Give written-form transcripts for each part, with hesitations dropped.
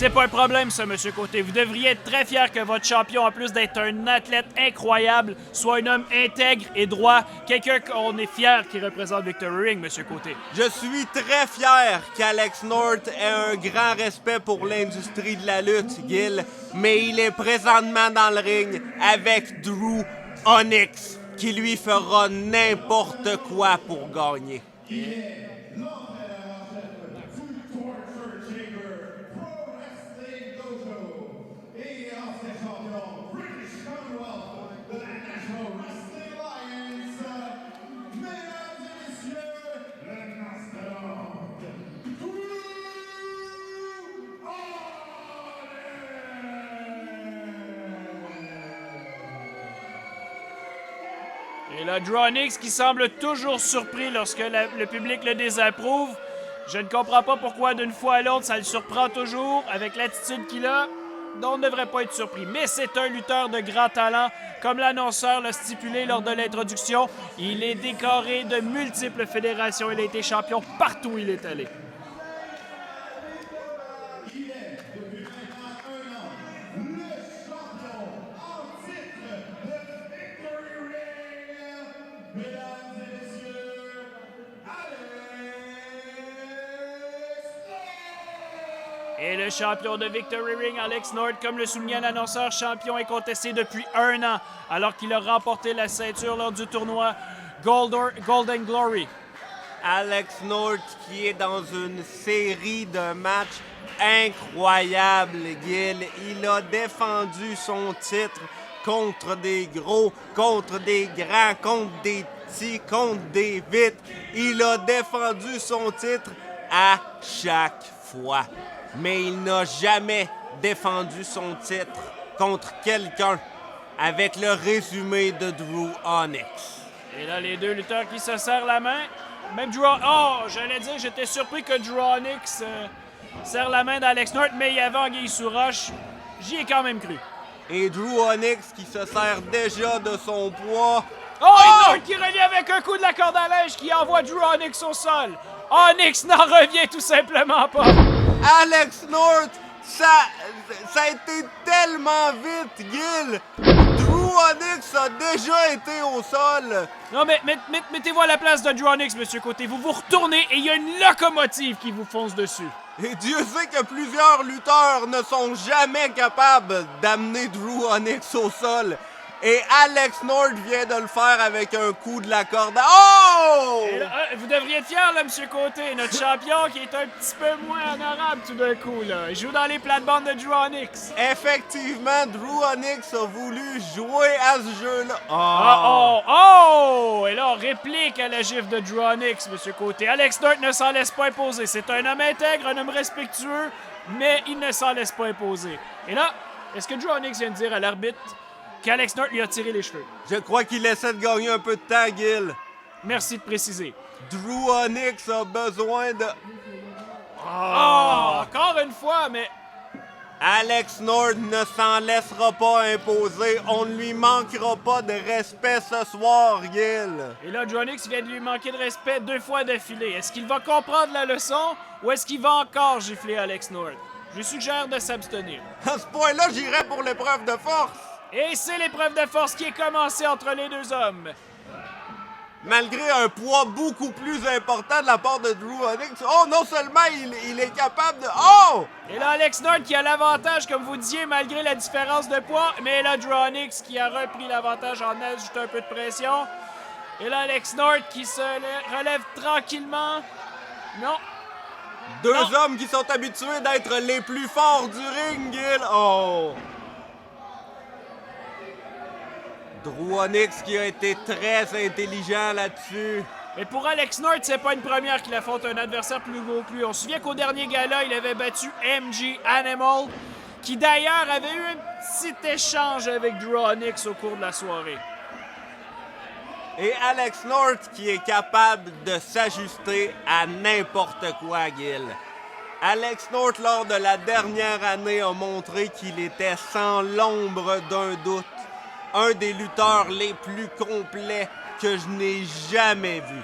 C'est pas un problème, ça, M. Côté. Vous devriez être très fier que votre champion, en plus d'être un athlète incroyable, soit un homme intègre et droit, quelqu'un qu'on est fier qui représente Victory Ring, M. Côté. Je suis très fier qu'Alex North ait un grand respect pour l'industrie de la lutte, Gil, mais il est présentement dans le ring avec Drew Onyx, qui lui fera n'importe quoi pour gagner. Et là, Drew Onyx qui semble toujours surpris lorsque le public le désapprouve. Je ne comprends pas pourquoi d'une fois à l'autre, ça le surprend toujours avec l'attitude qu'il a. On ne devrait pas être surpris. Mais c'est un lutteur de grand talent. Comme l'annonceur l'a stipulé lors de l'introduction, il est décoré de multiples fédérations. Il a été champion partout où il est allé. Et le champion de Victory Ring, Alex North, comme le soulignait l'annonceur, champion incontesté depuis 1 an, alors qu'il a remporté la ceinture lors du tournoi Golden Glory. Alex North qui est dans une série de matchs incroyables, Gil. Il a défendu son titre contre des gros, contre des grands, contre des petits, contre des vites. Il a défendu son titre à chaque fois. Mais il n'a jamais défendu son titre contre quelqu'un avec le résumé de Drew Onyx. Et là, les deux lutteurs qui se serrent la main. Même Drew... Oh, j'allais dire, j'étais surpris que Drew Onyx serre la main d'Alex North, mais il y avait Anguille sous roche. J'y ai quand même cru. Et Drew Onyx qui se sert déjà de son poids. Oh! Et North qui revient avec un coup de la corde à linge qui envoie Drew Onyx au sol. Onyx n'en revient tout simplement pas. Alex North, ça a été tellement vite, Gil. Drew Onyx a déjà été au sol. Non, mais mettez-vous à la place de Drew Onyx, Monsieur Côté. Vous vous retournez et il y a une locomotive qui vous fonce dessus. Et Dieu sait que plusieurs lutteurs ne sont jamais capables d'amener Drew Onyx au sol. Et Alex North vient de le faire avec un coup de la corde. Oh! Et là, vous devriez être fier, là, Monsieur Côté. Notre champion qui est un petit peu moins honorable tout d'un coup, là. Il joue dans les plates-bandes de Drew Onyx. Effectivement, Drew Onyx a voulu jouer à ce jeu-là. Oh! Et là, on réplique à la gifle de Drew Onyx, Monsieur Côté. Alex North ne s'en laisse pas imposer. C'est un homme intègre, un homme respectueux, mais il ne s'en laisse pas imposer. Et là, est-ce que Drew Onyx vient de dire à l'arbitre qu'Alex North lui a tiré les cheveux? Je crois qu'il essaie de gagner un peu de temps, Gil. Merci de préciser. Drew Onyx a besoin de... Encore une fois, mais... Alex North ne s'en laissera pas imposer. On ne lui manquera pas de respect ce soir, Gil. Et là, Drew Onyx vient de lui manquer de respect 2 fois d'affilée. Est-ce qu'il va comprendre la leçon ou est-ce qu'il va encore gifler Alex North? Je lui suggère de s'abstenir. À ce point-là, j'irai pour l'épreuve de force. Et c'est l'épreuve de force qui est commencée entre les deux hommes. Malgré un poids beaucoup plus important de la part de Drew Onyx. Oh, non seulement il est capable de... Oh! Et là, Alex North qui a l'avantage, comme vous disiez, malgré la différence de poids. Mais là, Drew Onyx qui a repris l'avantage en ajoutant un peu de pression. Et là, Alex North qui se relève tranquillement. Non. Deux hommes qui sont habitués d'être les plus forts du ring, Gil. Oh! Drew Onyx qui a été très intelligent là-dessus. Mais pour Alex North, c'est pas une première qu'il affronte un adversaire plus gros que lui. On se souvient qu'au dernier gala, il avait battu MG Animal, qui d'ailleurs avait eu un petit échange avec Drew Onyx au cours de la soirée. Et Alex North qui est capable de s'ajuster à n'importe quoi, Gil. Alex North, lors de la dernière année, a montré qu'il était sans l'ombre d'un doute un des lutteurs les plus complets que je n'ai jamais vu.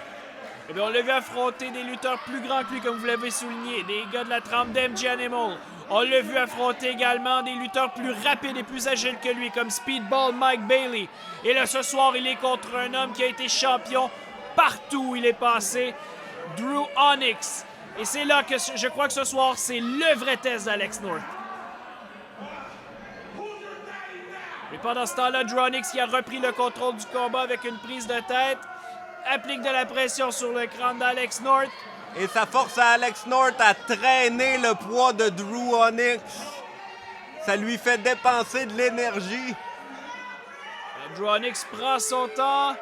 Eh bien, on l'a vu affronter des lutteurs plus grands que lui, comme vous l'avez souligné, des gars de la trempe d'MG Animal. On l'a vu affronter également des lutteurs plus rapides et plus agiles que lui, comme Speedball Mike Bailey. Et là, ce soir, il est contre un homme qui a été champion partout où il est passé, Drew Onyx. Et c'est là que je crois que ce soir, c'est le vrai test d'Alex North. Et pendant ce temps-là, Drew Onyx qui a repris le contrôle du combat avec une prise de tête, applique de la pression sur le crâne d'Alex North. Et ça force à Alex North à traîner le poids de Drew Onyx. Ça lui fait dépenser de l'énergie. Drew Onyx prend son temps.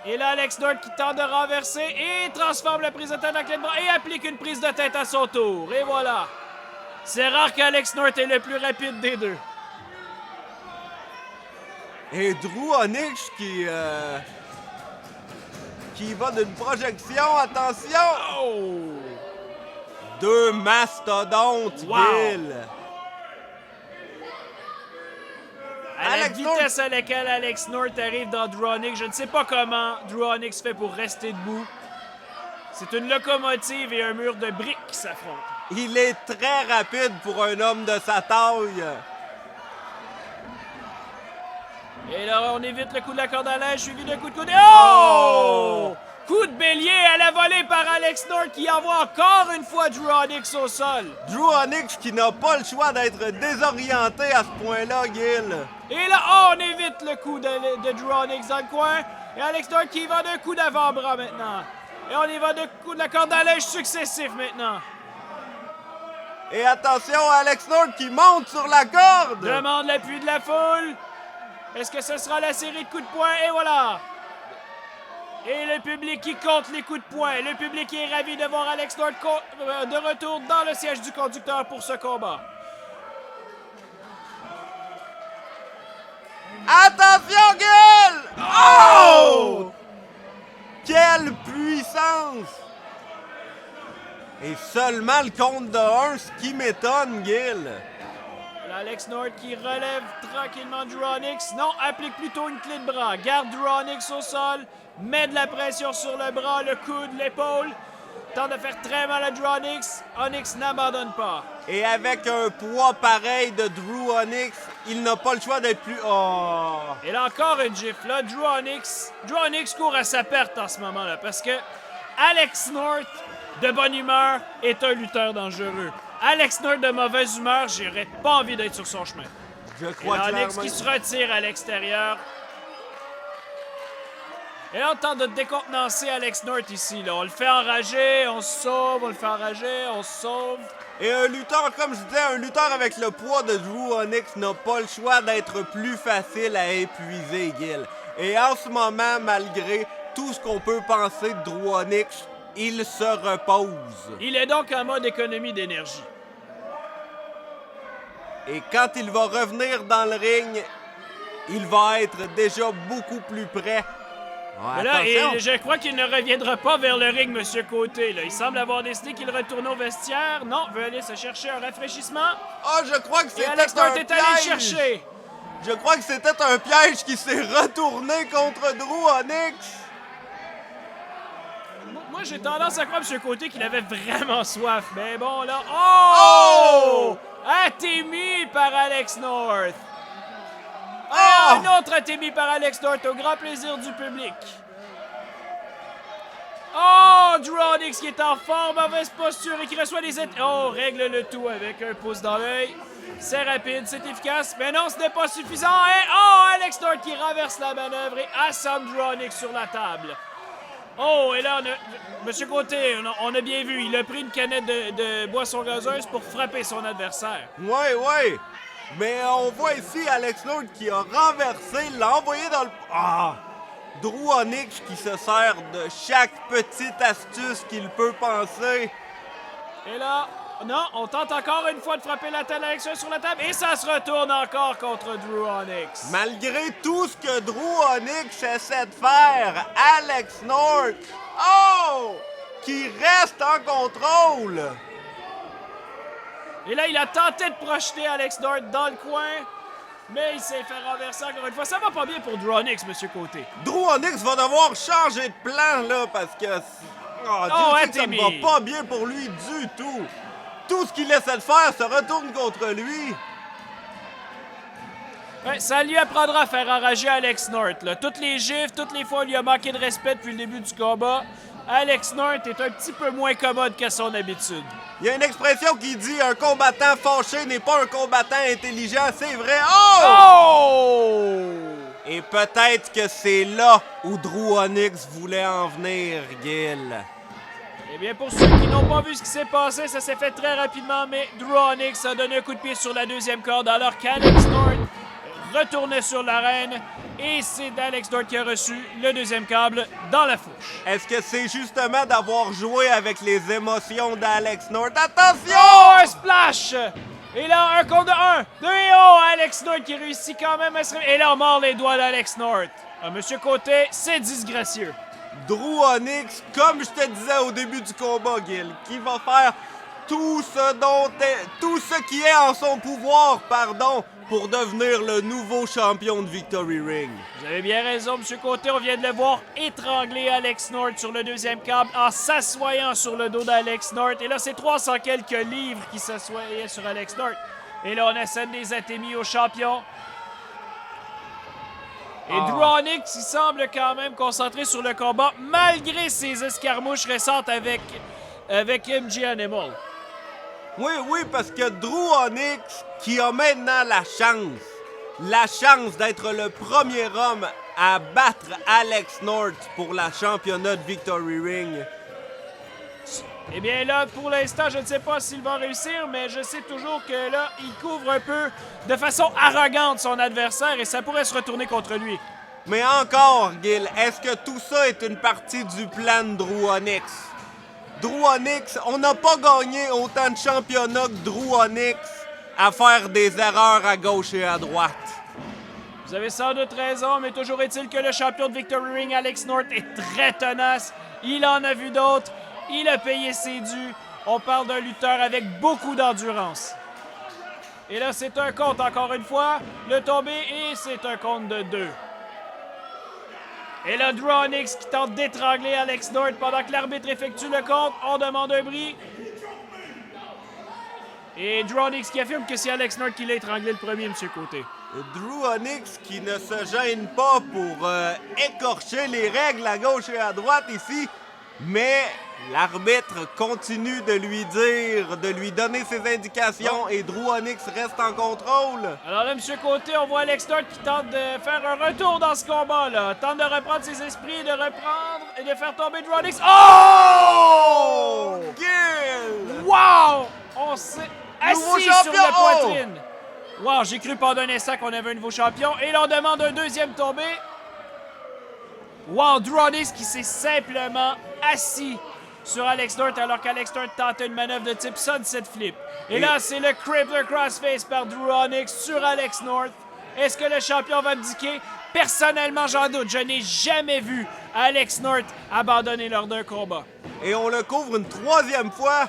Et là, Alex North qui tente de renverser et transforme la prise de tête en clé de bras et applique une prise de tête à son tour. Et voilà. C'est rare qu'Alex North est le plus rapide des deux. Et Drew Onyx qui va d'une projection, attention! Oh! Deux mastodontes, Wow! Gil. À la Alex vitesse à laquelle Alex North arrive dans Drew Onyx, je ne sais pas comment Drew Onyx fait pour rester debout. C'est une locomotive et un mur de briques qui s'affrontent. Il est très rapide pour un homme de sa taille. Et là, on évite le coup de la corde à linge, suivi de coup de coude. Oh! Coup de bélier à la volée par Alex North qui envoie encore une fois Drew Onyx au sol. Drew Onyx qui n'a pas le choix d'être désorienté à ce point-là, Gil. Et là, on évite le coup de Drew Onyx dans le coin. Et Alex North qui va d'un coup d'avant-bras maintenant. Et on y va de coups de la corde à linge successifs maintenant. Et attention, Alex North qui monte sur la corde. Demande l'appui de la foule. Est-ce que ce sera la série de coups de poing? Et voilà! Et le public qui compte les coups de poing. Le public est ravi de voir Alex North de retour dans le siège du conducteur pour ce combat. Attention, Gil! Oh! Quelle puissance! Et seulement le compte de 1, ce qui m'étonne, Gil. Alex North qui relève tranquillement Drew Onyx. Non, applique plutôt une clé de bras. Garde Drew Onyx au sol. Met de la pression sur le bras, le coude, l'épaule. Tente de faire très mal à Drew Onyx. Onyx n'abandonne pas. Et avec un poids pareil de Drew Onyx, il n'a pas le choix d'être plus... Oh! Et là, encore une gifle. Là, Drew Onyx court à sa perte en ce moment-là parce que Alex North, de bonne humeur, est un lutteur dangereux. Alex North de mauvaise humeur, j'aurais pas envie d'être sur son chemin. Je crois que Onyx clairement... qui se retire à l'extérieur. Et là, on tente de décontenancer Alex North ici. Là. On le fait enrager, on se sauve, on le fait enrager, on se sauve. Et un lutteur, comme je disais, un lutteur avec le poids de Drew Onyx n'a pas le choix d'être plus facile à épuiser, Gil. Et en ce moment, malgré tout ce qu'on peut penser de Drew Onyx, il se repose. Il est donc en mode économie d'énergie. Et quand il va revenir dans le ring, il va être déjà beaucoup plus prêt. Mais là, et je crois qu'il ne reviendra pas vers le ring, M. Côté. Là. Il semble avoir décidé qu'il retourne au vestiaire. Non, veut aller se chercher un rafraîchissement. Ah, je crois que c'était un Alex North est allé le piège. chercher. Je crois que c'était un piège qui s'est retourné contre Drew Onyx. Moi, j'ai tendance à croire, M. Côté, qu'il avait vraiment soif. Mais bon, là... Oh! Attémie par Alex North. Ah, un autre attémie par Alex North, au grand plaisir du public. Oh, Drew Onyx qui est en forme, mauvaise posture et qui reçoit des... Oh, règle le tout avec un pouce dans l'œil. C'est rapide, c'est efficace, mais non, ce n'est pas suffisant. Et oh, Alex North qui renverse la manœuvre et assomme Drew Onyx sur la table. Oh, et là, Monsieur Côté, on a bien vu, il a pris une canette de boisson gazeuse pour frapper son adversaire. Ouais. Mais on voit ici Alex North qui a renversé, l'a envoyé dans le... Ah! Drew Onyx qui se sert de chaque petite astuce qu'il peut penser. Et là, non, on tente encore une fois de frapper la tête d'Alex sur la table et ça se retourne encore contre Drew Onyx. Malgré tout ce que Drew Onyx essaie de faire, Alex North, oh! Qui reste en contrôle. Et là, il a tenté de projeter Alex North dans le coin. Mais il s'est fait renverser encore une fois. Ça va pas bien pour Drew Onyx, Monsieur Côté. Drew Onyx va devoir changer de plan, là, parce que... Oh, Dieu sait que ça ne va pas bien pour lui du tout. Tout ce qu'il essaie de faire se retourne contre lui. Ouais, ça lui apprendra à faire enrager Alex North. Là. Toutes les gifs, toutes les fois où il a manqué de respect depuis le début du combat, Alex North est un petit peu moins commode qu'à son habitude. Il y a une expression qui dit « Un combattant fâché n'est pas un combattant intelligent », c'est vrai. Oh! Oh! Et peut-être que c'est là où Drew Onyx voulait en venir, Gil. Eh bien, pour ceux qui n'ont pas vu ce qui s'est passé, ça s'est fait très rapidement, mais Drew Onyx a donné un coup de pied sur la deuxième corde alors qu'Alex North retournait sur l'arène et c'est Alex North qui a reçu le deuxième câble dans la fourche. Est-ce que c'est justement d'avoir joué avec les émotions d'Alex North? Attention! Oh, un splash! Et là, un contre un. Et oh, Alex North qui réussit quand même à se... Et là, on mord les doigts d'Alex North. Monsieur Côté, c'est disgracieux. Drew Onyx, comme je te disais au début du combat, Gil, qui va faire tout ce qui est en son pouvoir, pour devenir le nouveau champion de Victory Ring. Vous avez bien raison, Monsieur Côté. On vient de le voir étrangler Alex North sur le deuxième câble en s'assoyant sur le dos d'Alex North. Et là, c'est 300 quelques livres qui s'assoyaient sur Alex North. Et là, on assène des atémies au champion. Et Drew Onyx, il semble quand même concentré sur le combat, malgré ses escarmouches récentes avec MG Animal. Oui, parce que Drew Onyx, qui a maintenant la chance d'être le premier homme à battre Alex North pour la championnat de Victory Ring. Eh bien là, pour l'instant, je ne sais pas s'il va réussir, mais je sais toujours que là, il couvre un peu de façon arrogante son adversaire et ça pourrait se retourner contre lui. Mais encore, Gil, est-ce que tout ça est une partie du plan de Drew Onyx? Drew Onyx, on n'a pas gagné autant de championnats que Drew Onyx à faire des erreurs à gauche et à droite. Vous avez sans doute raison, mais toujours est-il que le champion de Victory Ring, Alex North, est très tenace. Il en a vu d'autres. Il a payé ses dus. On parle d'un lutteur avec beaucoup d'endurance. Et là, c'est un compte encore une fois. Le tombé et c'est un compte de 2. Et là, Drew Onyx qui tente d'étrangler Alex North pendant que l'arbitre effectue le compte. On demande un bris. Et Drew Onyx qui affirme que c'est Alex North qui l'a étranglé le premier, Monsieur Côté. Drew Onyx qui ne se gêne pas pour écorcher les règles à gauche et à droite ici, mais l'arbitre continue de lui donner ses indications et Drew Onyx reste en contrôle. Alors là, Monsieur Côté, on voit Alex North qui tente de faire un retour dans ce combat-là. Tente de reprendre ses esprits, de reprendre et de faire tomber Drew Onyx. Oh! Gil! Wow! On s'est assis sur la Oh! poitrine. Wow, j'ai cru pendant un instant qu'on avait un nouveau champion. Et là, on demande un deuxième tombé. Wow, Drew Onyx qui s'est simplement assis sur Alex North alors qu'Alex North tentait une manœuvre de type Sunset Flip. Et là, c'est le Crippler Crossface par Drew Onyx sur Alex North. Est-ce que le champion va abdiquer? Personnellement, j'en doute. Je n'ai jamais vu Alex North abandonner lors d'un combat. Et on le couvre une troisième fois.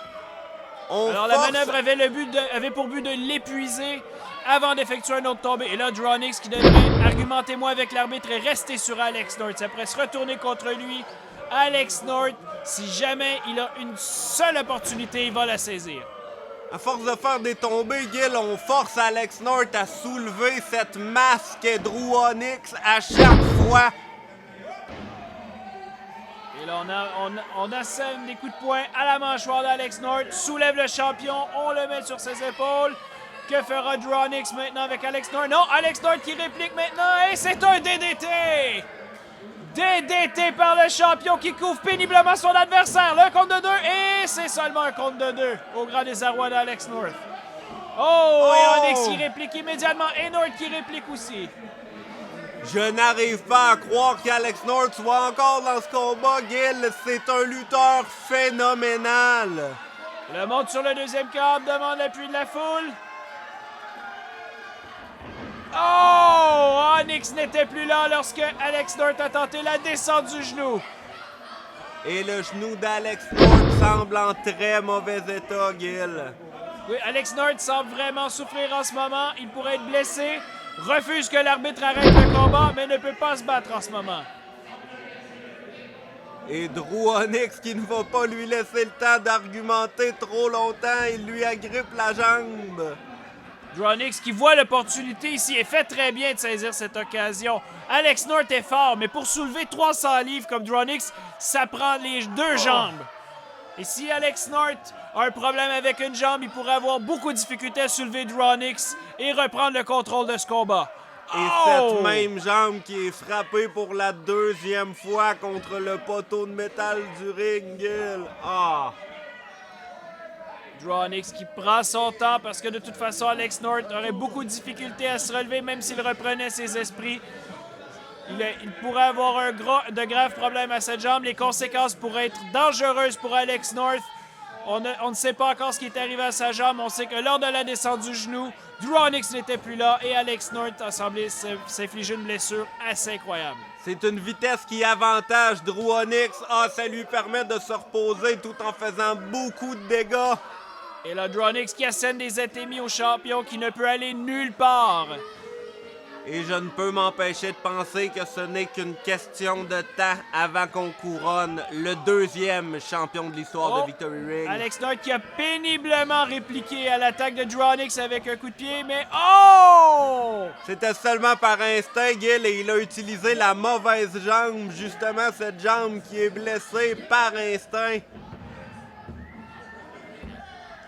Alors, la manœuvre avait pour but de l'épuiser avant d'effectuer un autre tombé. Et là, Drew Onyx qui devrait argumenter moins avec l'arbitre et rester sur Alex North. Ça pourrait se retourner contre lui. Alex North, si jamais il a une seule opportunité, il va la saisir. À force de faire des tombées, Gil, on force Alex North à soulever cette masse qu'est Drew Onyx à chaque fois. Et là, on assène des coups de poing à la mâchoire d'Alex North, soulève le champion, on le met sur ses épaules. Que fera Drew Onyx maintenant avec Alex North? Non, Alex North qui réplique maintenant et c'est un DDT! DDT par le champion qui couvre péniblement son adversaire. Le compte de 2 et c'est seulement un compte de 2 au grand désarroi d'Alex North. Oh! Et Onyx qui réplique immédiatement et North qui réplique aussi. Je n'arrive pas à croire qu'Alex North soit encore dans ce combat, Gil. C'est un lutteur phénoménal. Le monte sur le deuxième câble, demande l'appui de la foule. Oh! Onyx n'était plus là lorsque Alex North a tenté la descente du genou. Et le genou d'Alex North semble en très mauvais état, Gil. Oui, Alex North semble vraiment souffrir en ce moment. Il pourrait être blessé. refuse que l'arbitre arrête le combat, mais ne peut pas se battre en ce moment. Et Drew Onyx qui ne va pas lui laisser le temps d'argumenter trop longtemps, il lui agrippe la jambe. Drew Onyx qui voit l'opportunité ici et fait très bien de saisir cette occasion. Alex North est fort, mais pour soulever 300 livres comme Drew Onyx, ça prend les deux jambes. Et si Alex North a un problème avec une jambe, il pourrait avoir beaucoup de difficultés à soulever Drew Onyx et reprendre le contrôle de ce combat. Et cette même jambe qui est frappée pour la deuxième fois contre le poteau de métal du ring, Gil. Drew Onyx qui prend son temps parce que de toute façon, Alex North aurait beaucoup de difficultés à se relever même s'il reprenait ses esprits. Il pourrait avoir de graves problèmes à cette jambe. Les conséquences pourraient être dangereuses pour Alex North. On ne sait pas encore ce qui est arrivé à sa jambe. On sait que lors de la descente du genou, Drew Onyx n'était plus là et Alex North a semblé s'infliger une blessure assez incroyable. C'est une vitesse qui avantage Drew Onyx. Ça lui permet de se reposer tout en faisant beaucoup de dégâts. Et là, Drew Onyx qui assène des atémies au champion qui ne peut aller nulle part. Et je ne peux m'empêcher de penser que ce n'est qu'une question de temps avant qu'on couronne le deuxième champion de l'histoire de Victory Ring. Alex North qui a péniblement répliqué à l'attaque de Drew Onyx avec un coup de pied, mais oh! C'était seulement par instinct, Gil, et il a utilisé la mauvaise jambe, justement cette jambe qui est blessée par instinct.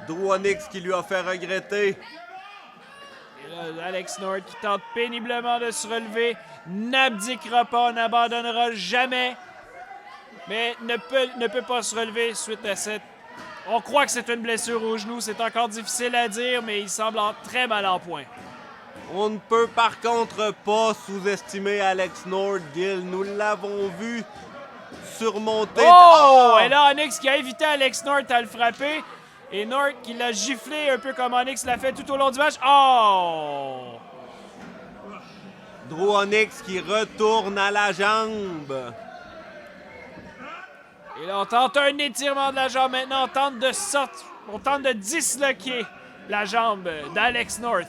Drew Onyx qui lui a fait regretter. Et là, Alex North qui tente péniblement de se relever, n'abdiquera pas, n'abandonnera jamais, mais ne peut pas se relever suite à cette... On croit que c'est une blessure au genou, c'est encore difficile à dire, mais il semble très mal en point. On ne peut par contre pas sous-estimer Alex North, Gil. Nous l'avons vu surmonter... Et là, Onyx qui a évité Alex North à le frapper. Et North qui l'a giflé un peu comme Onyx l'a fait tout au long du match. Drew Onyx qui retourne à la jambe. Et là, on tente un étirement de la jambe. Maintenant, on tente de disloquer la jambe d'Alex North.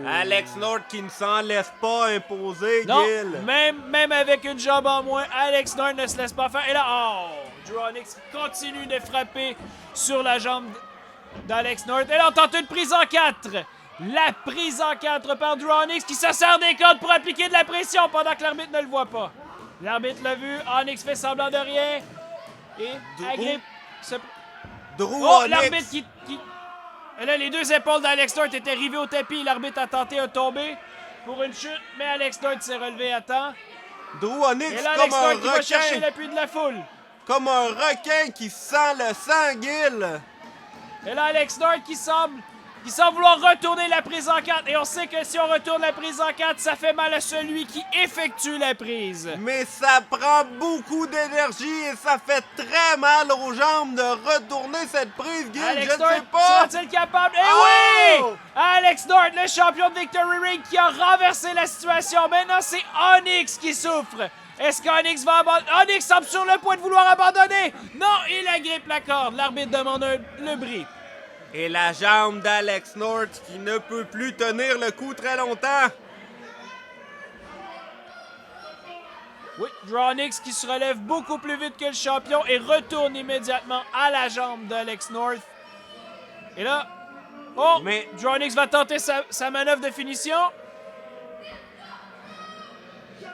Alex North qui ne s'en laisse pas imposer, non, Gil. Même avec une jambe en moins, Alex North ne se laisse pas faire. Et là, Drew Onyx continue de frapper sur la jambe d'Alex North. Et là, on tente une prise en 4. La prise en 4 par Drew Onyx qui se sert des cordes pour appliquer de la pression pendant que l'arbitre ne le voit pas. L'arbitre l'a vu, Onyx fait semblant de rien. Et agrippe... l'arbitre qui... Et là, les deux épaules d'Alex North étaient rivées au tapis. L'arbitre a tenté un tombé pour une chute, mais Alex North s'est relevé à temps. Drew Onyx et là, comme Alex un North qui va requin. chercher l'appui de la foule. Comme un requin qui sent le sang, Gil. Et là, Alex North qui semble vouloir retourner la prise en 4. Et on sait que si on retourne la prise en 4, ça fait mal à celui qui effectue la prise. Mais ça prend beaucoup d'énergie et ça fait très mal aux jambes de retourner cette prise, Gil. Alex je North, ne sais pas. sera-t-il capable? Eh oui! Alex North, le champion de Victory Ring qui a renversé la situation. Maintenant, c'est Onyx qui souffre. Est-ce qu'Onyx va abandonner? Onyx semble sur le point de vouloir abandonner. Non, il agrippe la corde. L'arbitre demande le bris. Et la jambe d'Alex North qui ne peut plus tenir le coup très longtemps. Oui, Drew Onyx qui se relève beaucoup plus vite que le champion et retourne immédiatement à la jambe d'Alex North. Et là, mais Drew Onyx va tenter sa manœuvre de finition.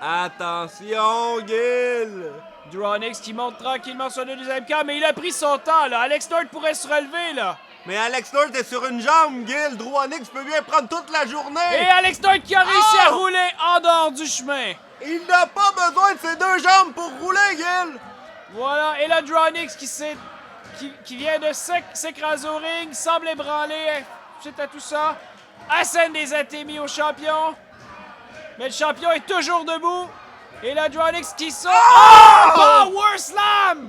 Attention, Gil! Drew Onyx qui monte tranquillement sur le deuxième camp, mais il a pris son temps, là. Alex North pourrait se relever, là. Mais Alex North est sur une jambe, Gil. Drew Onyx peut bien prendre toute la journée. Et Alex North qui a réussi à rouler en dehors du chemin. Il n'a pas besoin de ses deux jambes pour rouler, Gil. Voilà, et là, Drew Onyx qui vient de s'écraser au ring, semble ébranlé suite à tout ça. Assène des atémies au champion. Mais le champion est toujours debout. Et là, Drew Onyx qui sort. Power Slam!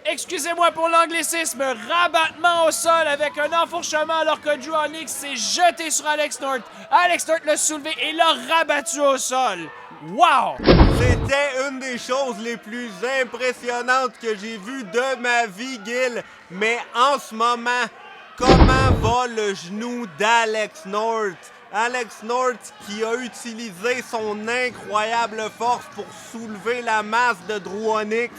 Excusez-moi pour l'anglicisme, rabattement au sol avec un enfourchement alors que Drew Onyx s'est jeté sur Alex North. Alex North l'a soulevé et l'a rabattu au sol. Wow! C'était une des choses les plus impressionnantes que j'ai vues de ma vie, Gil. Mais en ce moment, comment va le genou d'Alex North? Alex North qui a utilisé son incroyable force pour soulever la masse de Drew Onyx,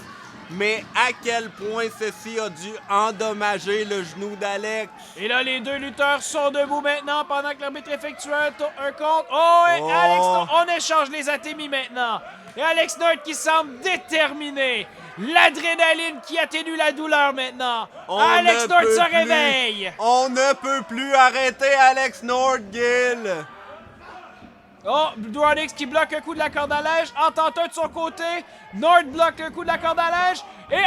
mais à quel point ceci a dû endommager le genou d'Alex. Et là, les deux lutteurs sont debout maintenant pendant que l'arbitre effectue un compte. Oh, et Alex North, on échange les atémies maintenant. Et Alex North qui semble déterminé. L'adrénaline qui atténue la douleur maintenant. Alex North se réveille. On ne peut plus arrêter Alex North, Gil. Oh, Drew Onyx qui bloque un coup de la corde à linge. En tente un de son côté. North bloque un coup de la corde à linge. Et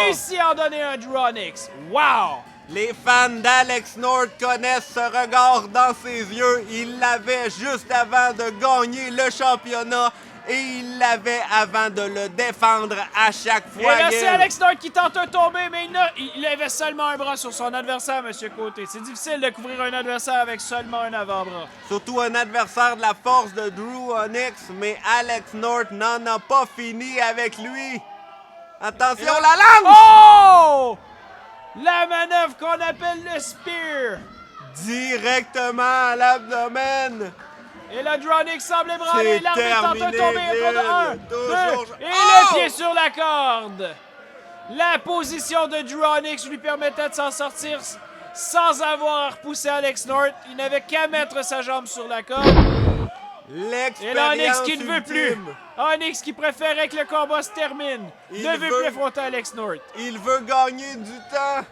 réussit à en donner un Drew Onyx. Wow! Les fans d'Alex North connaissent ce regard dans ses yeux. Il l'avait juste avant de gagner le championnat. Et il l'avait avant de le défendre à chaque fois. Et là, c'est Alex North qui tente un tombé, mais il avait seulement un bras sur son adversaire, Monsieur Côté. C'est difficile de couvrir un adversaire avec seulement un avant-bras. Surtout un adversaire de la force de Drew Onyx, mais Alex North n'en a pas fini avec lui. Attention, là, la lance! Oh! La manœuvre qu'on appelle le spear. Directement à l'abdomen. Et là, Drew Onyx semble ébranler. C'est L'arbitre tente un tombé. Un de 1, 2, et le pied sur la corde. La position de Drew Onyx lui permettait de s'en sortir sans avoir à repousser Alex North. Il n'avait qu'à mettre sa jambe sur la corde. Et là, Onyx qui ne veut plus. Onyx qui préférait que le combat se termine. Ne veut plus affronter Alex North. Il veut gagner du temps.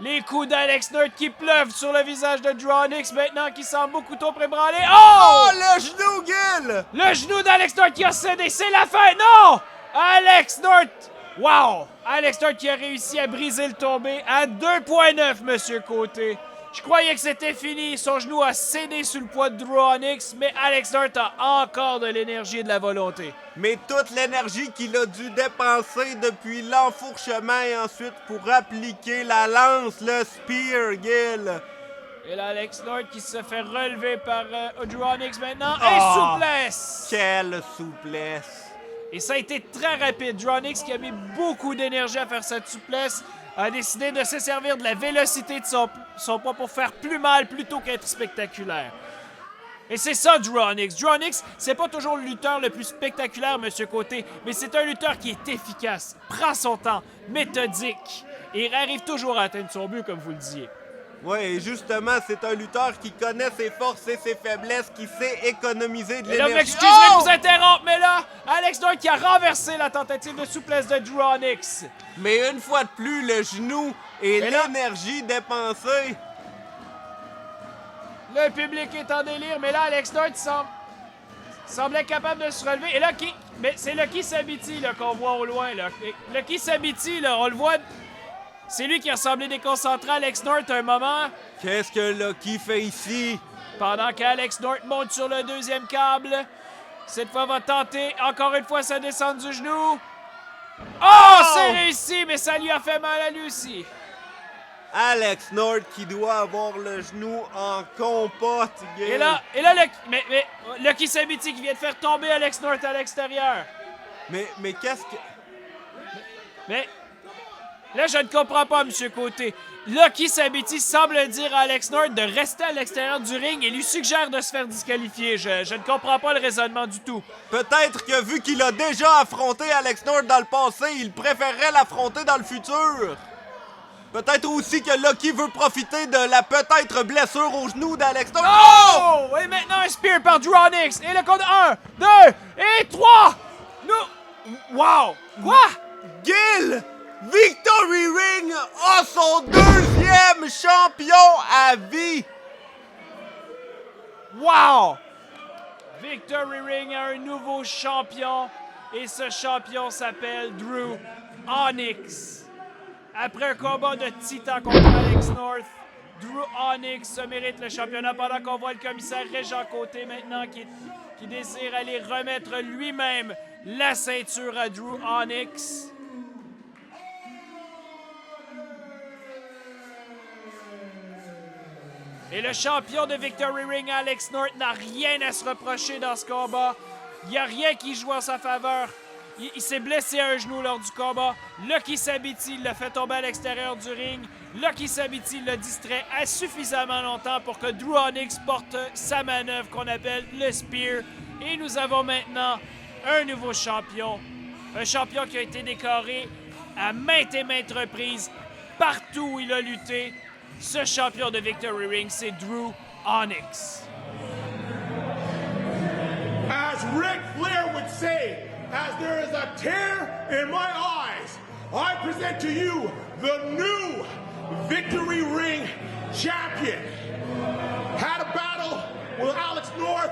Les coups d'Alex North qui pleuvent sur le visage de Drew Onyx maintenant qui semble beaucoup trop ébranlé. Oh! Le genou, Gil! Le genou d'Alex North qui a cédé. C'est la fin. Non! Alex North. Wow! Alex North qui a réussi à briser le tombé à 2.9, Monsieur Côté. Je croyais que c'était fini. Son genou a cédé sous le poids de Drew Onyx, mais Alex North a encore de l'énergie et de la volonté. Mais toute l'énergie qu'il a dû dépenser depuis l'enfourchement et ensuite pour appliquer la lance, le spear, Gil. Et là, Alex North qui se fait relever par Drew Onyx maintenant. Et souplesse! Quelle souplesse! Et ça a été très rapide. Drew Onyx qui a mis beaucoup d'énergie à faire cette souplesse a décidé de se servir de la vélocité de son poids pour faire plus mal plutôt qu'être spectaculaire. Et c'est ça, Drew Onyx. Drew Onyx, c'est pas toujours le lutteur le plus spectaculaire, Monsieur Côté, mais c'est un lutteur qui est efficace, prend son temps, méthodique, et il arrive toujours à atteindre son but, comme vous le disiez. Oui, et justement, c'est un lutteur qui connaît ses forces et ses faiblesses, qui sait économiser de Et là, l'énergie. m'excuserez de vous interrompre, mais là, Alex North qui a renversé la tentative de souplesse de Drew Onyx. Mais une fois de plus, le genou et l'énergie dépensée. Le public est en délire, mais là, Alex North semblait capable de se relever. Et là, mais c'est Lucky Sabiti là, qu'on voit au loin. Là. Lucky Sabiti, là, on le voit. C'est lui qui a semblé déconcentré Alex North un moment. Qu'est-ce que Lucky fait ici? Pendant qu'Alex North monte sur le deuxième câble. Cette fois, va tenter encore une fois sa descente du genou. C'est réussi, mais ça lui a fait mal à lui aussi. Alex North qui doit avoir le genou en compote, Gil. Et là, Lucky Sabiti qui vient de faire tomber Alex North à l'extérieur. Mais qu'est-ce que... Mais là, je ne comprends pas, Monsieur Côté. Lucky Sabiti semble dire à Alex North de rester à l'extérieur du ring et lui suggère de se faire disqualifier. Je ne comprends pas le raisonnement du tout. Peut-être que vu qu'il a déjà affronté Alex North dans le passé, il préférerait l'affronter dans le futur. Peut-être aussi que Lucky veut profiter de la peut-être blessure au genou d'Alex North. Et maintenant un spear par Drew Onyx. Et le compte 1, 2 et 3. Wow! Quoi? Gil! Victory Ring a son deuxième champion à vie. Wow! Victory Ring a un nouveau champion. Et ce champion s'appelle Drew Onyx. Après un combat de titan contre Alex North, Drew Onyx se mérite le championnat pendant qu'on voit le commissaire Régent Côté maintenant qui désire aller remettre lui-même la ceinture à Drew Onyx. Et le champion de Victory Ring, Alex North, n'a rien à se reprocher dans ce combat. Il n'y a rien qui joue en sa faveur. Il s'est blessé à un genou lors du combat. Lucky Sabiti l'a fait tomber à l'extérieur du ring. Lucky Sabiti l'a distrait à suffisamment longtemps pour que Drew Onyx porte sa manœuvre qu'on appelle le Spear. Et nous avons maintenant un nouveau champion. Un champion qui a été décoré à maintes et maintes reprises partout où il a lutté. Ce champion de Victory Ring, c'est Drew Onyx. As Ric Flair would say, as there is a tear in my eyes, I present to you the new Victory Ring champion. Had a battle with Alex North.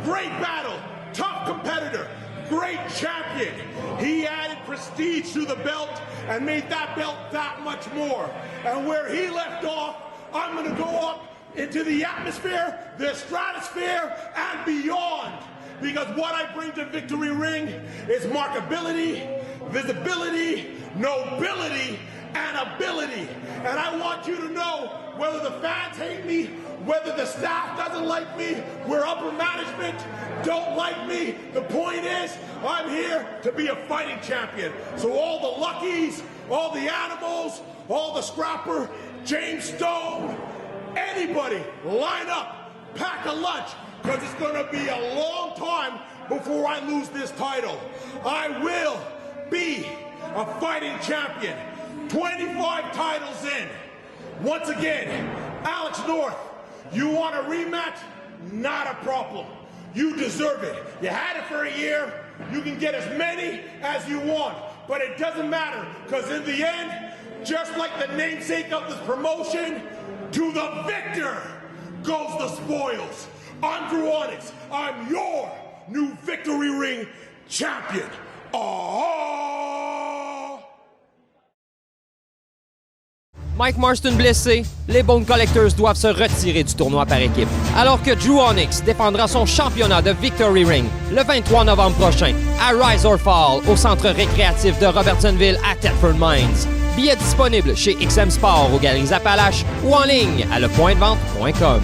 Great battle, tough competitor, great champion. He added prestige to the belt and made that belt that much more. And where he left off, I'm going to go up into the atmosphere, the stratosphere, and beyond. Because what I bring to Victory Ring is markability, visibility, nobility, and ability. And I want you to know, whether the fans hate me, whether the staff doesn't like me, where upper management don't like me, the point is, I'm here to be a fighting champion. So all the Luckies, all the Animals, all the Scrapper, James Stone, anybody, line up, pack a lunch, because it's going to be a long time before I lose this title. I will be a fighting champion. 25 titles in. Once again, Alex North, you want a rematch? Not a problem. You deserve it. You had it for a year. You can get as many as you want. But it doesn't matter, because in the end, just like the namesake of this promotion, to the victor goes the spoils. I'm Drew Onyx. I'm your new Victory Ring champion. Oh! Mike Marston blessé, les Bone Collectors doivent se retirer du tournoi par équipe. Alors que Drew Onyx défendra son championnat de Victory Ring le 23 novembre prochain à Rise or Fall au centre récréatif de Robertsonville à Thetford Mines. Billets disponibles chez XM Sport aux Galeries Appalaches ou en ligne à lepointdevente.com.